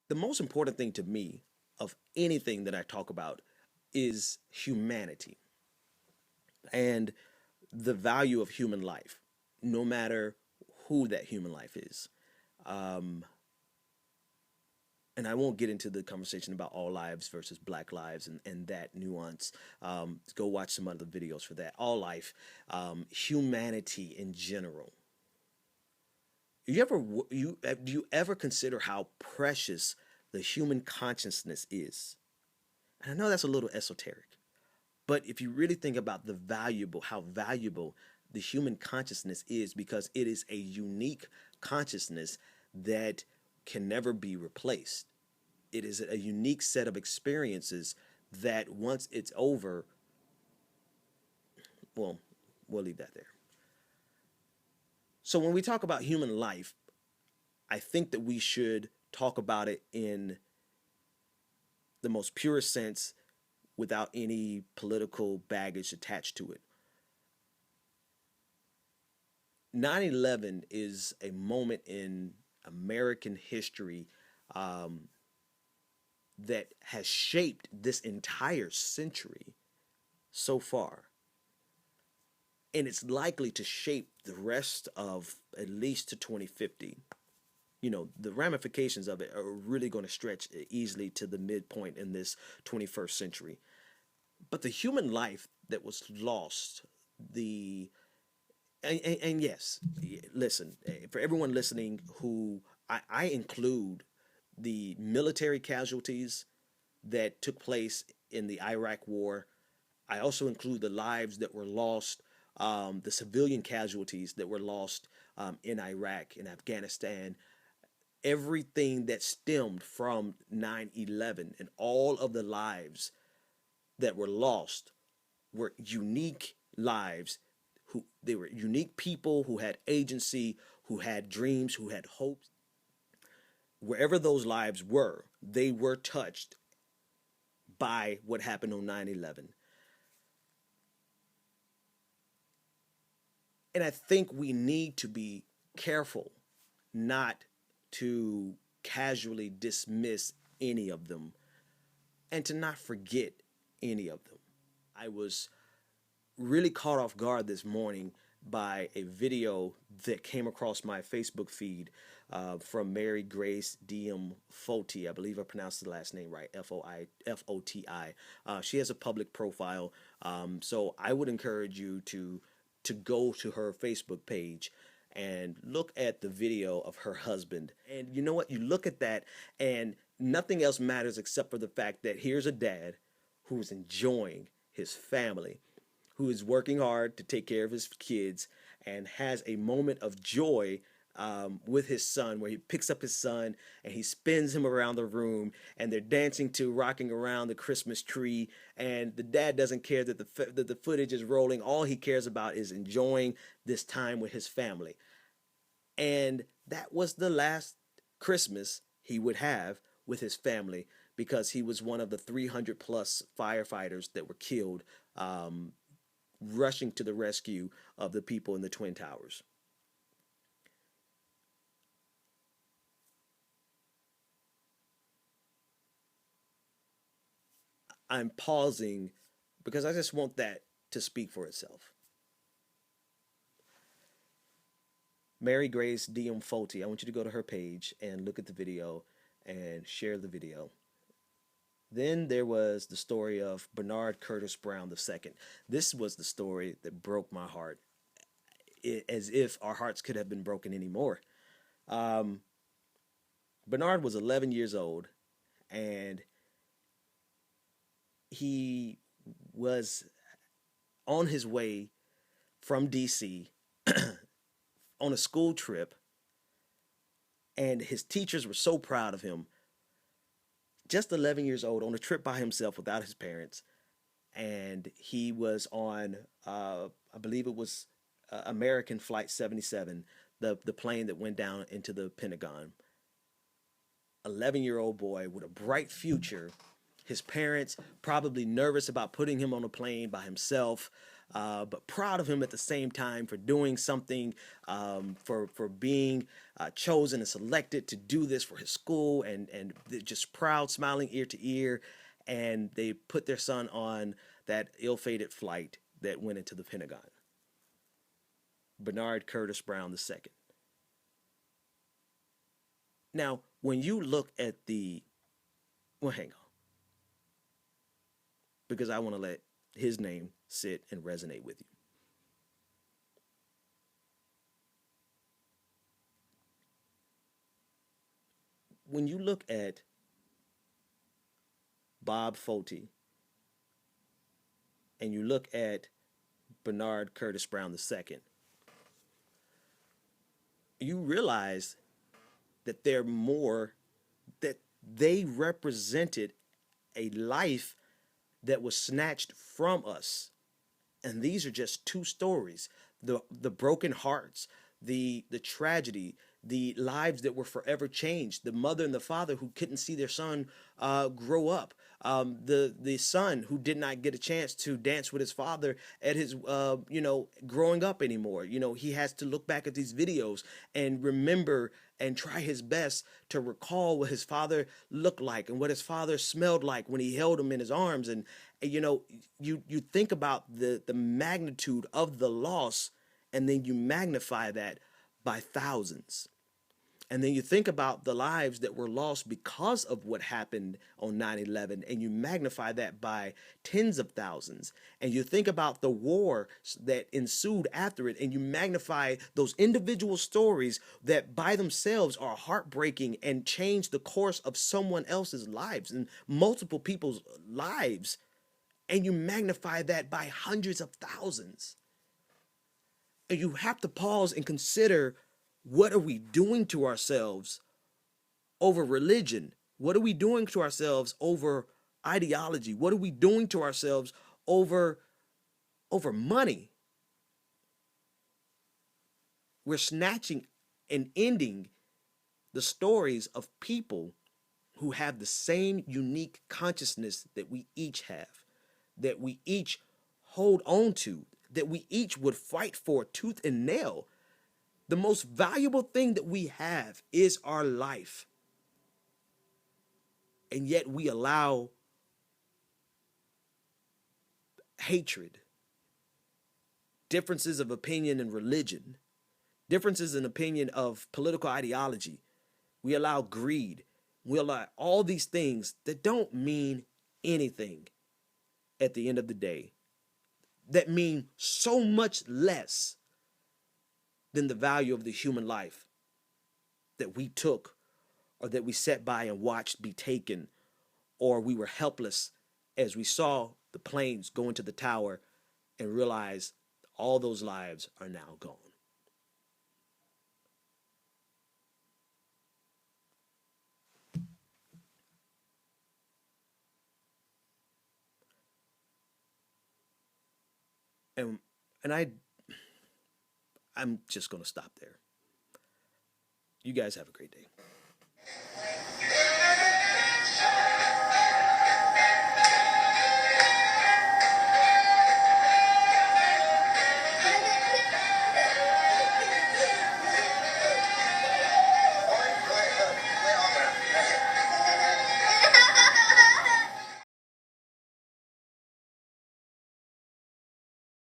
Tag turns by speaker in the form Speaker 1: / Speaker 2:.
Speaker 1: The most important thing to me of anything that I talk about is humanity and the value of human life, no matter who that human life is. Um, and I won't get into the conversation about all lives versus black lives and that nuance. Go watch some other videos for that. All life, humanity in general. You ever do you ever consider how precious the human consciousness is? And I know that's a little esoteric, but if you really think about how valuable the human consciousness is, because it is a unique consciousness that can never be replaced. It is a unique set of experiences that once it's over, well, we'll leave that there. So when we talk about human life, I think that we should talk about it in the most purest sense without any political baggage attached to it. 9/11 is a moment in American history um, that has shaped this entire century so far. And it's likely to shape the rest of at least to 2050. You know, the ramifications of it are really going to stretch easily to the midpoint in this 21st century. But the human life that was lost, the and yes, listen, for everyone listening who I include the military casualties that took place in the Iraq War. I also include the lives that were lost, the civilian casualties that were lost in Iraq and Afghanistan, everything that stemmed from 9/11 and all of the lives that were lost were unique lives, who they were unique people who had agency, who had dreams, who had hopes. Wherever those lives were, they were touched by what happened on 9/11. And I think we need to be careful not to casually dismiss any of them and to not forget any of them. I was really caught off guard this morning by a video that came across my Facebook feed from Mary Grace Diem Foti. I believe I pronounced the last name right, Foti. She has a public profile, so I would encourage you to go to her Facebook page and look at the video of her husband. And you know what? You look at that, and nothing else matters except for the fact that here's a dad who's enjoying his family, who is working hard to take care of his kids, and has a moment of joy with his son, where he picks up his son and he spins him around the room, and they're dancing to "Rocking Around the Christmas Tree." And the dad doesn't care that the footage is rolling. All he cares about is enjoying this time with his family. And that was the last Christmas he would have with his family, because he was one of the 300 plus firefighters that were killed rushing to the rescue of the people in the Twin Towers. I'm pausing because I just want that to speak for itself. Mary Grace Diem Foti, I want you to go to her page and look at the video and share the video. Then there was the story of Bernard Curtis Brown II. This was the story that broke my heart, as if our hearts could have been broken anymore. Um, Bernard was 11 years old, and he was on his way from DC on a school trip, and his teachers were so proud of him. Just 11 years old, on a trip by himself without his parents, and he was on, I believe it was American Flight 77, the plane that went down into the Pentagon. 11-year-old boy with a bright future. His parents probably nervous about putting him on a plane by himself. but proud of him at the same time for doing something, for being chosen and selected to do this for his school, and just proud, smiling ear to ear. And they put their son on that ill-fated flight that went into the Pentagon. Bernard Curtis Brown II. Now, when you look at well, hang on, because I want to let his name sit and resonate with you. When you look at Bob Fote and you look at Bernard Curtis Brown II, you realize that they're more, that they represented a life that was snatched from us. And these are just two stories: the broken hearts, the tragedy, the lives that were forever changed, the mother and the father who couldn't see their son grow up, the son who did not get a chance to dance with his father at his growing up anymore. He has to look back at these videos and remember and try his best to recall what his father looked like and what his father smelled like when he held him in his arms. And you think about the magnitude of the loss, and then you magnify that by thousands. And then you think about the lives that were lost because of what happened on 9/11, and you magnify that by tens of thousands. And you think about the war that ensued after it, and you magnify those individual stories that by themselves are heartbreaking and change the course of someone else's lives and multiple people's lives. And you magnify that by hundreds of thousands. And you have to pause and consider, what are we doing to ourselves over religion? What are we doing to ourselves over ideology? What are we doing to ourselves over money? We're snatching and ending the stories of people who have the same unique consciousness that we each have, that we each hold on to, that we each would fight for tooth and nail. The most valuable thing that we have is our life. And yet we allow hatred, differences of opinion in religion, differences in opinion of political ideology. We allow greed. We allow all these things that don't mean anything at the end of the day, that mean so much less than the value of the human life that we took, or that we sat by and watched be taken, or we were helpless as we saw the planes go into the tower and realized all those lives are now gone. And and I'm just going to stop there. You guys have a great day.